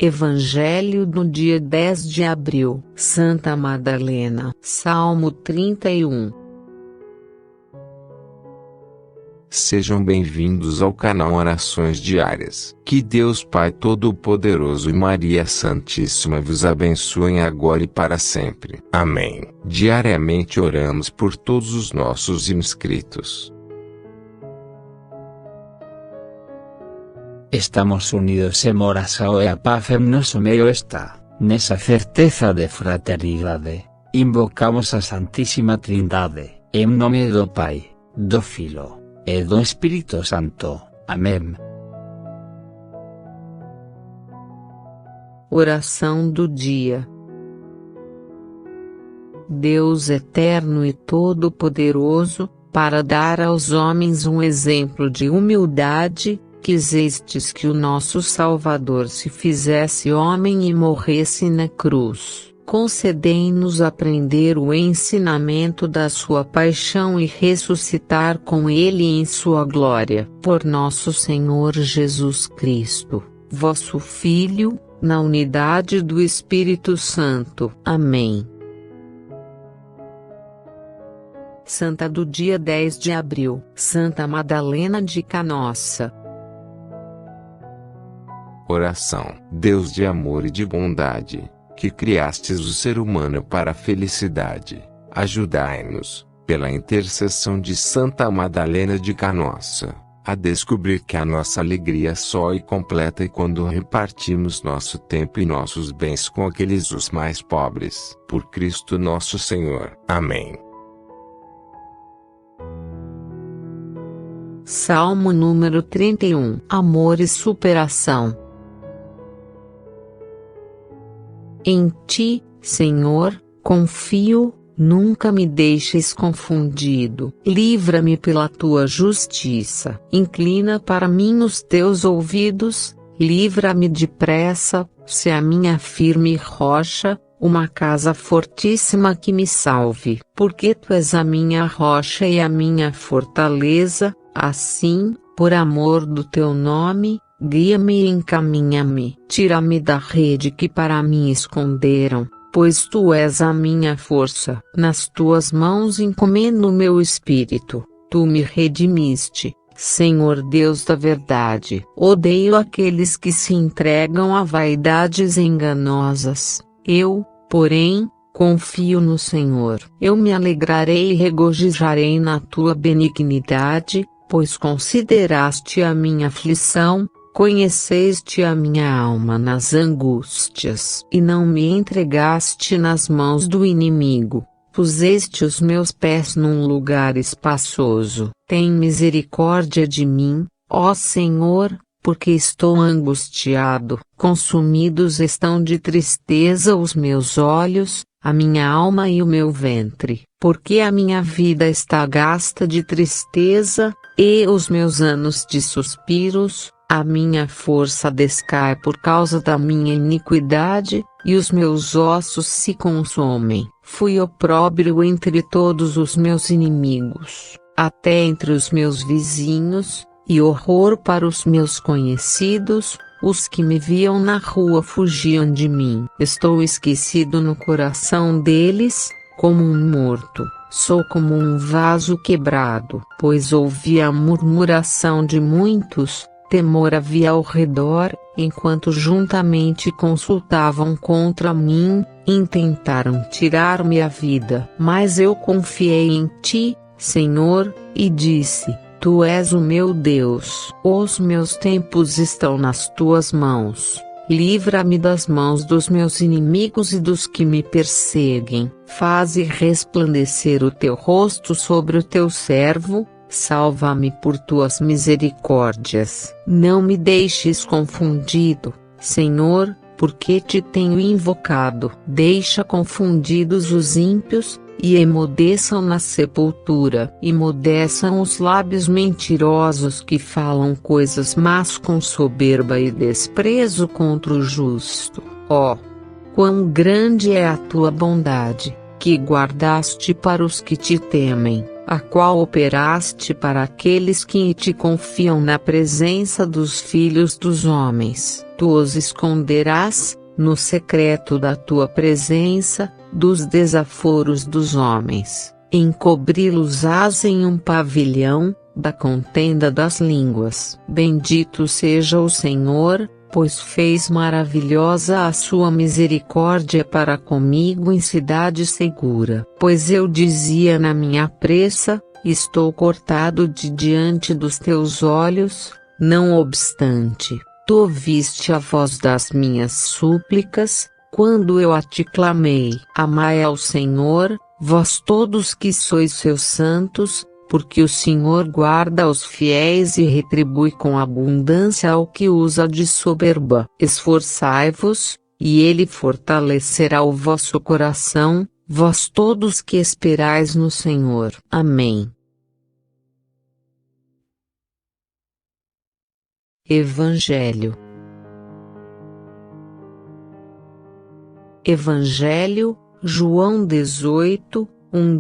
Evangelho do dia 10 de abril. Santa Madalena. Salmo 31. Sejam bem-vindos ao canal Orações Diárias. Que Deus Pai Todo-Poderoso e Maria Santíssima vos abençoem agora e para sempre. Amém. Diariamente oramos por todos os nossos inscritos. Estamos unidos en oração e a paz em nosso meio está. Nessa certeza de fraternidade, invocamos a Santíssima Trindade, em nome do Pai, do Filho e do Espírito Santo. Amém. Oração do dia. Deus eterno e todo-poderoso, para dar aos homens um exemplo de humildade, quisestes que o nosso Salvador se fizesse homem e morresse na cruz. Concedei-nos aprender o ensinamento da sua paixão e ressuscitar com ele em sua glória. Por nosso Senhor Jesus Cristo, vosso Filho, na unidade do Espírito Santo. Amém. Santa do dia 10 de abril. Santa Madalena de Canossa. Oração. Deus de amor e de bondade, que criastes o ser humano para a felicidade, ajudai-nos, pela intercessão de Santa Madalena de Canossa, a descobrir que a nossa alegria só é completa quando repartimos nosso tempo e nossos bens com aqueles os mais pobres. Por Cristo nosso Senhor. Amém. Salmo número 31. Amor e superação. Em ti, Senhor, confio, nunca me deixes confundido. Livra-me pela tua justiça. Inclina para mim os teus ouvidos, livra-me depressa, se a minha firme rocha, uma casa fortíssima que me salve. Porque tu és a minha rocha e a minha fortaleza, assim, por amor do teu nome, guia-me e encaminha-me. Tira-me da rede que para mim esconderam, pois tu és a minha força. Nas tuas mãos encomendo o meu espírito. Tu me redimiste, Senhor Deus da verdade. Odeio aqueles que se entregam a vaidades enganosas. Eu, porém, confio no Senhor. Eu me alegrarei e regozijarei na tua benignidade, pois consideraste a minha aflição, conheceste a minha alma nas angústias, e não me entregaste nas mãos do inimigo. Puseste os meus pés num lugar espaçoso. Tem misericórdia de mim, ó Senhor, porque estou angustiado. Consumidos estão de tristeza os meus olhos, a minha alma e o meu ventre, porque a minha vida está gasta de tristeza, e os meus anos de suspiros. A minha força descai por causa da minha iniquidade, e os meus ossos se consomem. Fui opróbrio entre todos os meus inimigos, até entre os meus vizinhos, e horror para os meus conhecidos. Os que me viam na rua fugiam de mim. Estou esquecido no coração deles, como um morto. Sou como um vaso quebrado, pois ouvi a murmuração de muitos. Temor havia ao redor, enquanto juntamente consultavam contra mim, intentaram tirar-me a vida. Mas eu confiei em ti, Senhor, e disse: Tu és o meu Deus. Os meus tempos estão nas tuas mãos. Livra-me das mãos dos meus inimigos e dos que me perseguem. Faze resplandecer o teu rosto sobre o teu servo. Salva-me por tuas misericórdias. Não me deixes confundido, Senhor, porque te tenho invocado. Deixa confundidos os ímpios, e emudeçam na sepultura. Emudeçam os lábios mentirosos que falam coisas más com soberba e desprezo contra o justo. Ó, quão grande é a tua bondade, que guardaste para os que te temem, a qual operaste para aqueles que te confiam na presença dos filhos dos homens. tu os esconderás, no secreto da tua presença, dos desaforos dos homens, encobri-los-ás em um pavilhão, da contenda das línguas. Bendito seja o Senhor, pois fez maravilhosa a sua misericórdia para comigo em cidade segura. Pois eu dizia na minha pressa, estou cortado de diante dos teus olhos, não obstante, tu ouviste a voz das minhas súplicas, quando eu a te clamei. Amai ao Senhor, vós todos que sois seus santos, porque o Senhor guarda os fiéis e retribui com abundância ao que usa de soberba. Esforçai-vos, e ele fortalecerá o vosso coração, vós todos que esperais no Senhor. Amém. Evangelho João 18,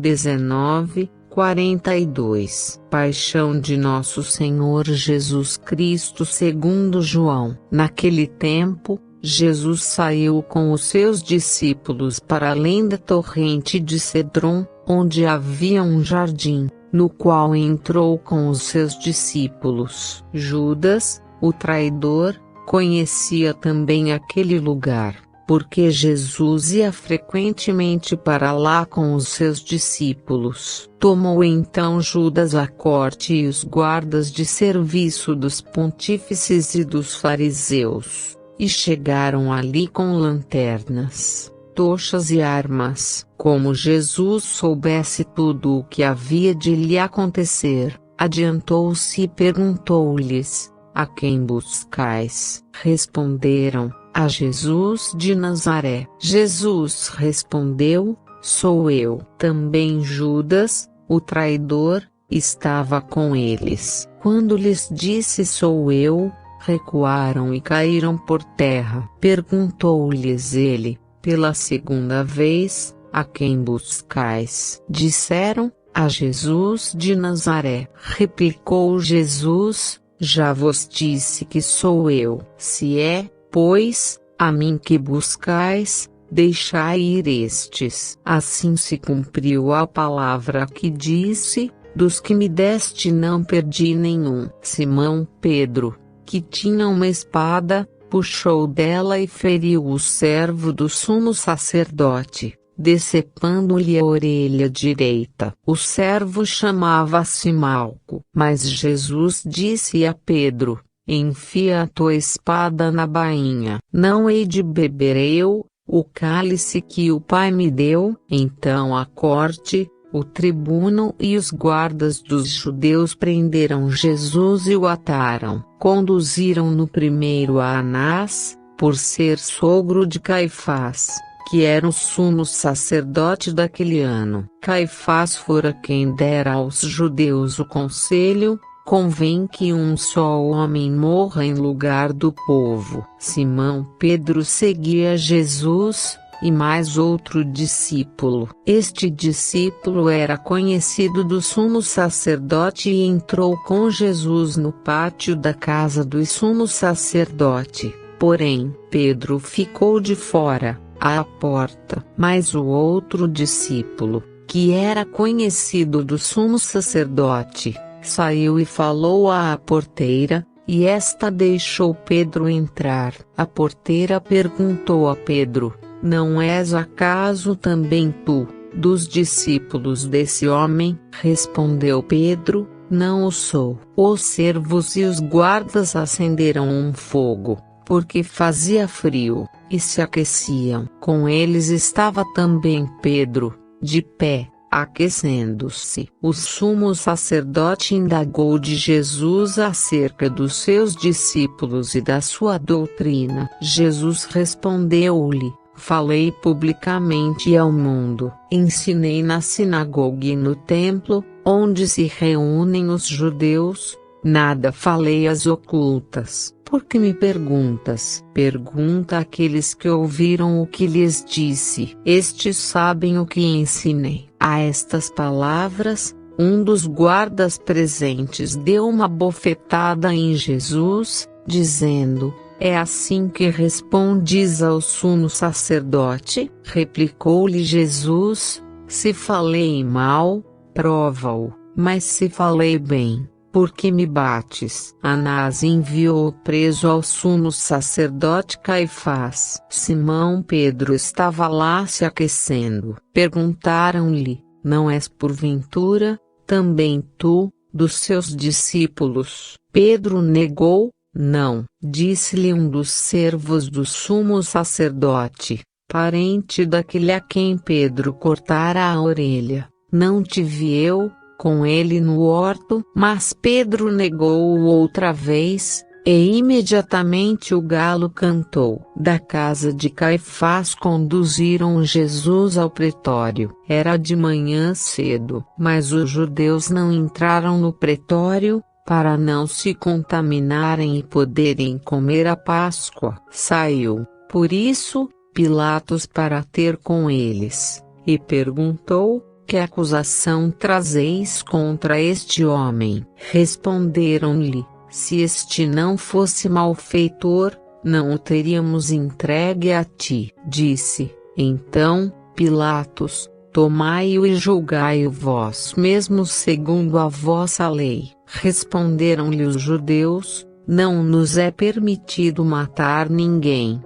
19, 42. Paixão de Nosso Senhor Jesus Cristo segundo João. Naquele tempo, Jesus saiu com os seus discípulos para além da torrente de Cedron, onde havia um jardim, no qual entrou com os seus discípulos. Judas, o traidor, conhecia também aquele lugar, porque Jesus ia frequentemente para lá com os seus discípulos. Tomou então Judas a corte e os guardas de serviço dos pontífices e dos fariseus, e chegaram ali com lanternas, tochas e armas. Como Jesus soubesse tudo o que havia de lhe acontecer, adiantou-se e perguntou-lhes: a quem buscais? Responderam: a Jesus de Nazaré. Jesus respondeu: sou eu. Também Judas, o traidor, estava com eles. Quando lhes disse sou eu, recuaram e caíram por terra. Perguntou-lhes ele, pela segunda vez: a quem buscais? Disseram: a Jesus de Nazaré. Replicou Jesus: já vos disse que sou eu. Se é, pois, a mim que buscais, deixai ir estes. Assim se cumpriu a palavra que disse: dos que me deste não perdi nenhum. Simão Pedro, que tinha uma espada, puxou dela e feriu o servo do sumo sacerdote, decepando-lhe a orelha direita. O servo chamava-se Malco. Mas Jesus disse a Pedro: enfia a tua espada na bainha. Não hei de beber eu o cálice que o Pai me deu? Então a corte, o tribuno e os guardas dos judeus prenderam Jesus e o ataram. Conduziram-no primeiro a Anás, por ser sogro de Caifás, que era o sumo sacerdote daquele ano. Caifás fora quem dera aos judeus o conselho: convém que um só homem morra em lugar do povo. Simão Pedro seguia Jesus, e mais outro discípulo. Este discípulo era conhecido do sumo sacerdote e entrou com Jesus no pátio da casa do sumo sacerdote. Porém, Pedro ficou de fora, à porta. Mas o outro discípulo, que era conhecido do sumo sacerdote, saiu e falou à porteira, e esta deixou Pedro entrar. A porteira perguntou a Pedro: não és acaso também tu, dos discípulos desse homem? Respondeu Pedro: não o sou. Os servos e os guardas acenderam um fogo, porque fazia frio, e se aqueciam. Com eles estava também Pedro, de pé, aquecendo-se. O sumo sacerdote indagou de Jesus acerca dos seus discípulos e da sua doutrina. Jesus respondeu-lhe: falei publicamente ao mundo, ensinei na sinagoga e no templo, onde se reúnem os judeus, nada falei às ocultas. Por que me perguntas? Pergunta àqueles que ouviram o que lhes disse. Estes sabem o que ensinei. A estas palavras, um dos guardas presentes deu uma bofetada em Jesus, dizendo: É assim que respondes ao sumo sacerdote? Replicou-lhe Jesus: se falei mal, prova-o, mas se falei bem, por que me bates? Anás enviou o preso ao sumo sacerdote Caifás. Simão Pedro estava lá se aquecendo. Perguntaram-lhe: não és porventura, também tu, dos seus discípulos? Pedro negou: não. Disse-lhe um dos servos do sumo sacerdote, parente daquele a quem Pedro cortara a orelha: não te vi eu com ele no horto? Mas Pedro negou-o outra vez, e imediatamente o galo cantou. Da casa de Caifás conduziram Jesus ao pretório. Era de manhã cedo, mas os judeus não entraram no pretório, para não se contaminarem e poderem comer a Páscoa. Saiu, por isso, Pilatos para ter com eles, e perguntou: que acusação trazeis contra este homem? Responderam-lhe: se este não fosse malfeitor, não o teríamos entregue a ti. Disse, então, Pilatos: tomai-o e julgai-o vós mesmos segundo a vossa lei. Responderam-lhe os judeus: não nos é permitido matar ninguém.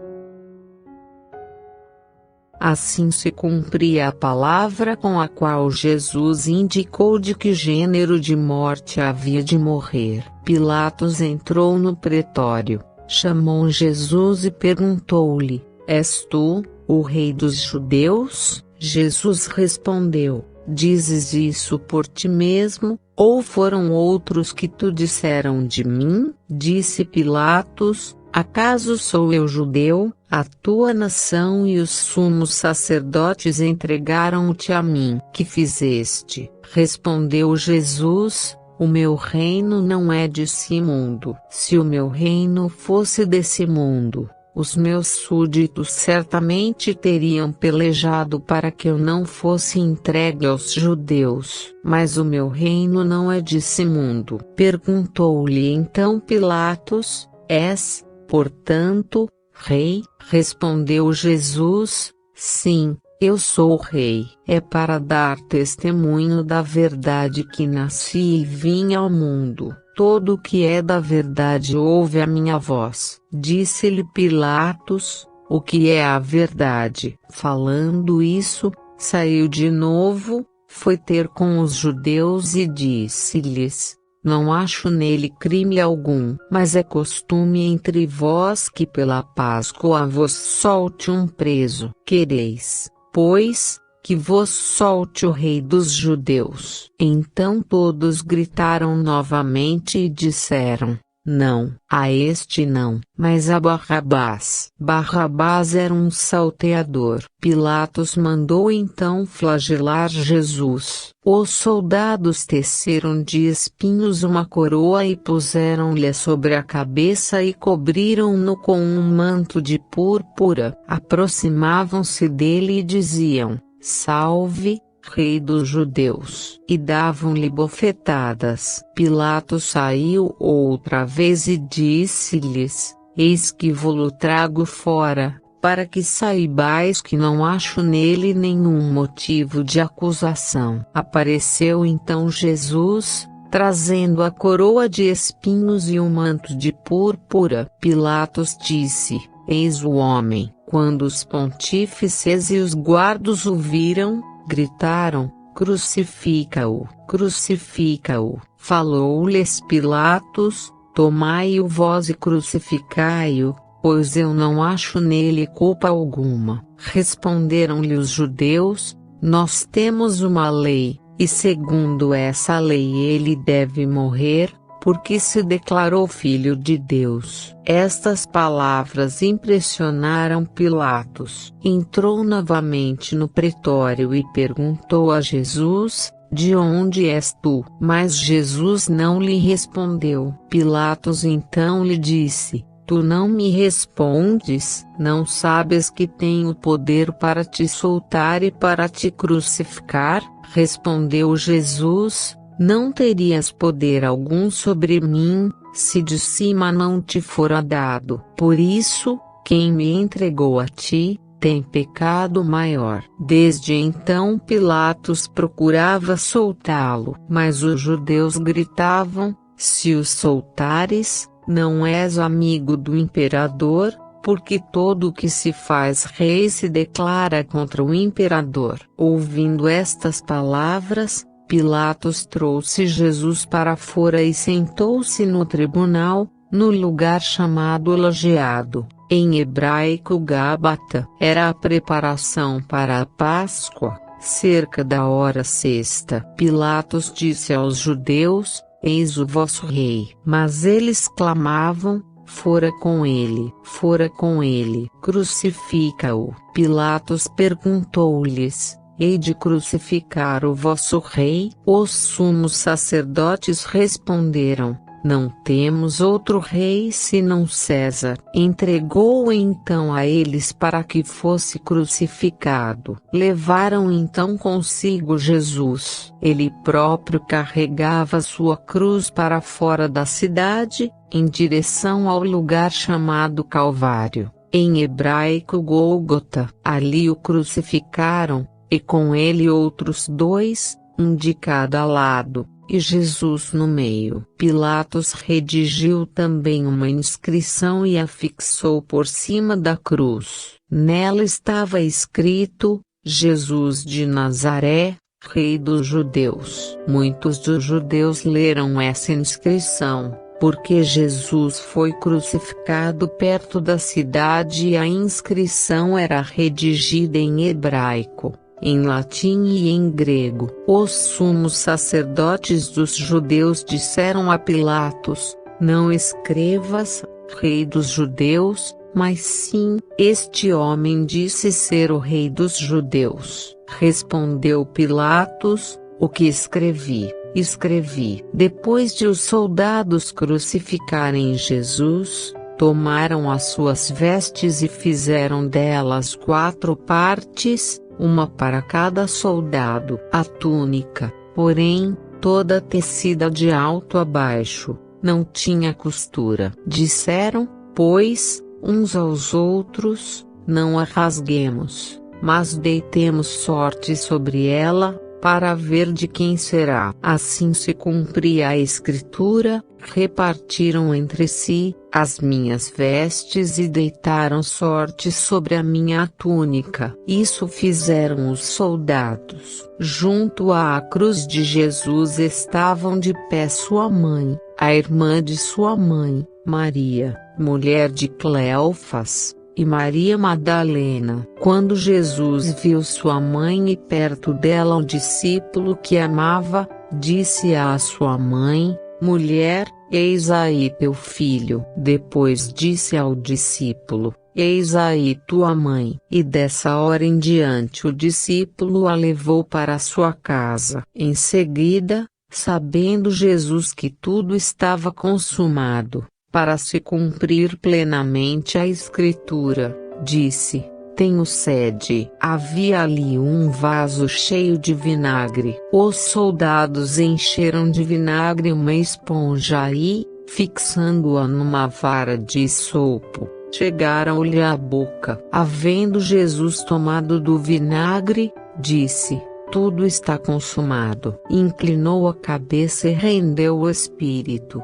Assim se cumpria a palavra com a qual Jesus indicou de que gênero de morte havia de morrer. Pilatos entrou no pretório, chamou Jesus e perguntou-lhe: és tu, o rei dos judeus? Jesus respondeu: dizes isso por ti mesmo, ou foram outros que tu disseram de mim? Disse Pilatos: acaso sou eu judeu? A tua nação e os sumos sacerdotes entregaram-te a mim. Que fizeste? Respondeu Jesus: o meu reino não é desse mundo. Se o meu reino fosse desse mundo, os meus súditos certamente teriam pelejado para que eu não fosse entregue aos judeus. Mas o meu reino não é desse mundo. Perguntou-lhe então Pilatos: és, portanto, rei? Respondeu Jesus: sim, eu sou rei. É para dar testemunho da verdade que nasci e vim ao mundo. Todo o que é da verdade ouve a minha voz. Disse-lhe Pilatos: o que é a verdade? Falando isso, saiu de novo, foi ter com os judeus e disse-lhes: não acho nele crime algum. Mas é costume entre vós que pela Páscoa vos solte um preso. Quereis, pois, que vos solte o rei dos judeus? Então todos gritaram novamente e disseram: não, a este não, mas a Barrabás. Barrabás era um salteador. Pilatos mandou então flagelar Jesus. Os soldados teceram de espinhos uma coroa e puseram-lhe sobre a cabeça e cobriram-no com um manto de púrpura. Aproximavam-se dele e diziam: salve, rei dos judeus, e davam-lhe bofetadas. Pilatos saiu outra vez e disse-lhes: eis que vo-lo trago fora, para que saibais que não acho nele nenhum motivo de acusação. Apareceu então Jesus, trazendo a coroa de espinhos e um manto de púrpura. Pilatos disse: eis o homem. Quando os pontífices e os guardas o viram, gritaram: crucifica-o, crucifica-o. Falou-lhes Pilatos: tomai-o vós e crucificai-o, pois eu não acho nele culpa alguma. Responderam-lhe os judeus: nós temos uma lei, e segundo essa lei ele deve morrer, porque se declarou filho de Deus. Estas palavras impressionaram Pilatos. Entrou novamente no pretório e perguntou a Jesus: de onde és tu? Mas Jesus não lhe respondeu. Pilatos então lhe disse: tu não me respondes? Não sabes que tenho poder para te soltar e para te crucificar? Respondeu Jesus: não terias poder algum sobre mim, se de cima não te fora dado. Por isso, quem me entregou a ti, tem pecado maior. Desde então Pilatos procurava soltá-lo, mas os judeus gritavam: se o soltares, não és amigo do imperador, porque todo o que se faz rei se declara contra o imperador. Ouvindo estas palavras, Pilatos trouxe Jesus para fora e sentou-se no tribunal, no lugar chamado Lajeado, em hebraico Gábata. Era a preparação para a Páscoa, cerca da hora sexta. Pilatos disse aos judeus: eis o vosso rei. Mas eles clamavam: fora com ele, crucifica-o. Pilatos perguntou-lhes: hei de crucificar o vosso rei? Os sumos sacerdotes responderam: não temos outro rei senão César. Entregou-o então a eles para que fosse crucificado. Levaram então consigo Jesus. Ele próprio carregava sua cruz para fora da cidade, em direção ao lugar chamado Calvário, em hebraico Gólgota. Ali o crucificaram, e com ele outros dois, um de cada lado, e Jesus no meio. Pilatos redigiu também uma inscrição e a fixou por cima da cruz. Nela estava escrito: Jesus de Nazaré, Rei dos Judeus. Muitos dos judeus leram essa inscrição, porque Jesus foi crucificado perto da cidade e a inscrição era redigida em hebraico, em latim e em grego. Os sumos sacerdotes dos judeus disseram a Pilatos: não escrevas, Rei dos Judeus, mas sim: este homem disse ser o Rei dos Judeus. Respondeu Pilatos: o que escrevi, escrevi. Depois de os soldados crucificarem Jesus, tomaram as suas vestes e fizeram delas 4 partes, uma para cada soldado. A túnica, porém, toda tecida de alto a baixo, não tinha costura. Disseram, pois, uns aos outros: não a rasguemos, mas deitemos sorte sobre ela, para ver de quem será. Assim se cumpria a escritura: repartiram entre si as minhas vestes e deitaram sorte sobre a minha túnica. Isso fizeram os soldados. Junto à cruz de Jesus estavam de pé sua mãe, a irmã de sua mãe, Maria, mulher de Cleofas, e Maria Madalena. Quando Jesus viu sua mãe e perto dela o discípulo que amava, disse à sua mãe: mulher, eis aí teu filho. Depois disse ao discípulo: eis aí tua mãe. E dessa hora em diante o discípulo a levou para sua casa. Em seguida, sabendo Jesus que tudo estava consumado, para se cumprir plenamente a escritura, disse: tenho sede. Havia ali um vaso cheio de vinagre. Os soldados encheram de vinagre uma esponja e, fixando-a numa vara de isopo, chegaram-lhe à boca. Havendo Jesus tomado do vinagre, disse: tudo está consumado. Inclinou a cabeça e rendeu o espírito.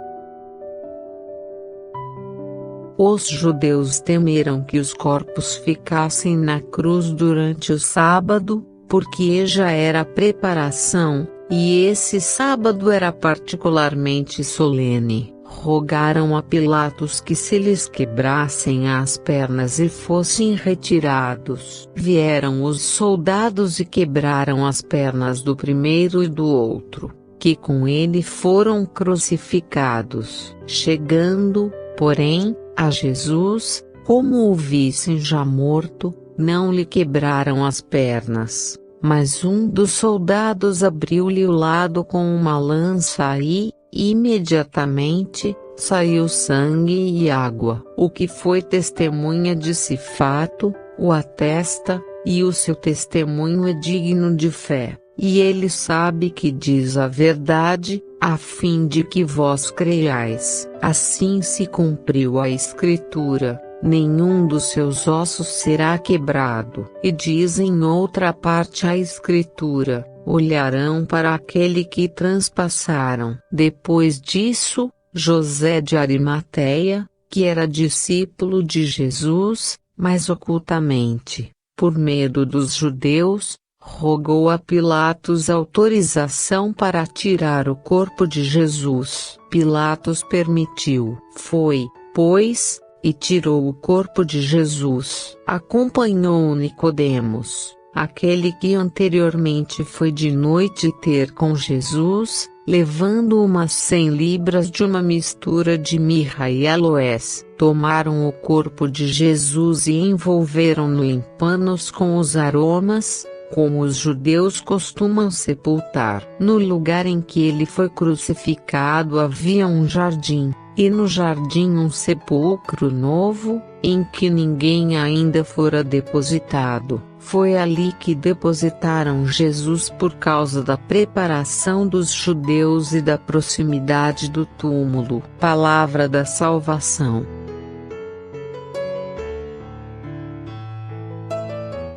Os judeus temeram que os corpos ficassem na cruz durante o sábado, porque já era a preparação, e esse sábado era particularmente solene. Rogaram a Pilatos que se lhes quebrassem as pernas e fossem retirados. Vieram os soldados e quebraram as pernas do primeiro e do outro, que com ele foram crucificados. Chegando, porém, a Jesus, como o vissem já morto, não lhe quebraram as pernas, mas um dos soldados abriu-lhe o lado com uma lança e, imediatamente, saiu sangue e água. O que foi testemunha desse fato, o atesta, e o seu testemunho é digno de fé, e ele sabe que diz a verdade, a fim de que vós creiais. Assim se cumpriu a Escritura: nenhum dos seus ossos será quebrado. E diz em outra parte a Escritura: olharão para aquele que transpassaram. Depois disso, José de Arimateia, que era discípulo de Jesus, mas ocultamente, por medo dos judeus, rogou a Pilatos autorização para tirar o corpo de Jesus. Pilatos permitiu. Foi, pois, e tirou o corpo de Jesus. Acompanhou Nicodemos, aquele que anteriormente foi de noite ter com Jesus, levando umas 100 libras de uma mistura de mirra e aloés. Tomaram o corpo de Jesus e envolveram-no em panos com os aromas, como os judeus costumam sepultar. No lugar em que ele foi crucificado havia um jardim, e no jardim um sepulcro novo, em que ninguém ainda fora depositado. Foi ali que depositaram Jesus por causa da preparação dos judeus e da proximidade do túmulo. Palavra da salvação.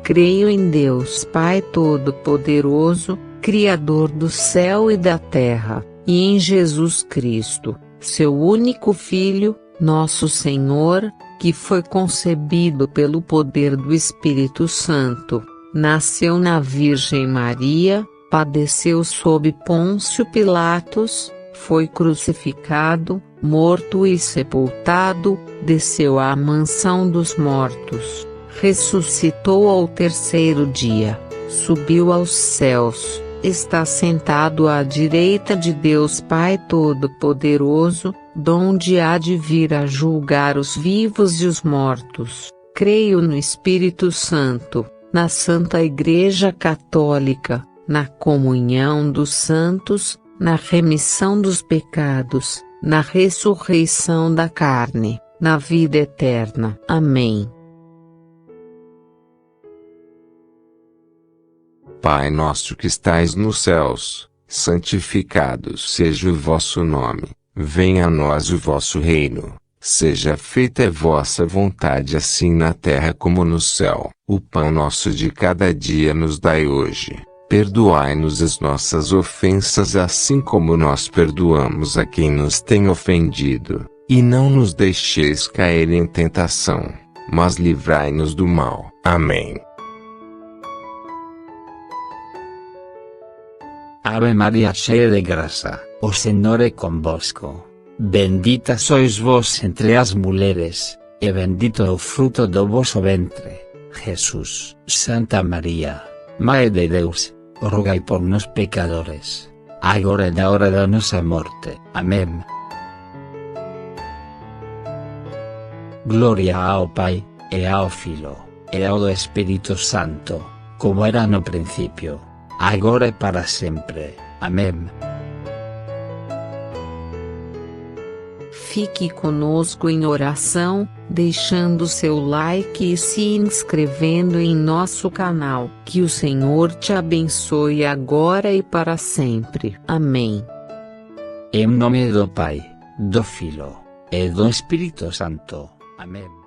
Creio em Deus Pai Todo-Poderoso, Criador do céu e da terra, e em Jesus Cristo, seu único Filho, nosso Senhor, que foi concebido pelo poder do Espírito Santo, nasceu na Virgem Maria, padeceu sob Pôncio Pilatos, foi crucificado, morto e sepultado, desceu à mansão dos mortos, ressuscitou ao terceiro dia, subiu aos céus, está sentado à direita de Deus Pai Todo-Poderoso, donde há de vir a julgar os vivos e os mortos. Creio no Espírito Santo, na Santa Igreja Católica, na comunhão dos santos, na remissão dos pecados, na ressurreição da carne, na vida eterna. Amém. Pai nosso que estais nos céus, santificado seja o vosso nome. Venha a nós o vosso reino. Seja feita a vossa vontade assim na terra como no céu. O pão nosso de cada dia nos dai hoje. Perdoai-nos as nossas ofensas assim como nós perdoamos a quem nos tem ofendido. E não nos deixeis cair em tentação, mas livrai-nos do mal. Amém. Ave María, cheia de graça, o Senhor é convosco. Bendita sois vós entre as mulheres, e bendito é o fruto do vosso ventre, Jesús. Santa María, Mãe de Deus, rogai por nós pecadores, agora e na hora da nossa morte. Amém. Glória ao Pai, e ao Filho, e ao Espírito Santo, como era no princípio, agora e para sempre. Amém. Fique conosco em oração, deixando seu like e se inscrevendo em nosso canal. Que o Senhor te abençoe agora e para sempre. Amém. Em nome do Pai, do Filho, e do Espírito Santo. Amém.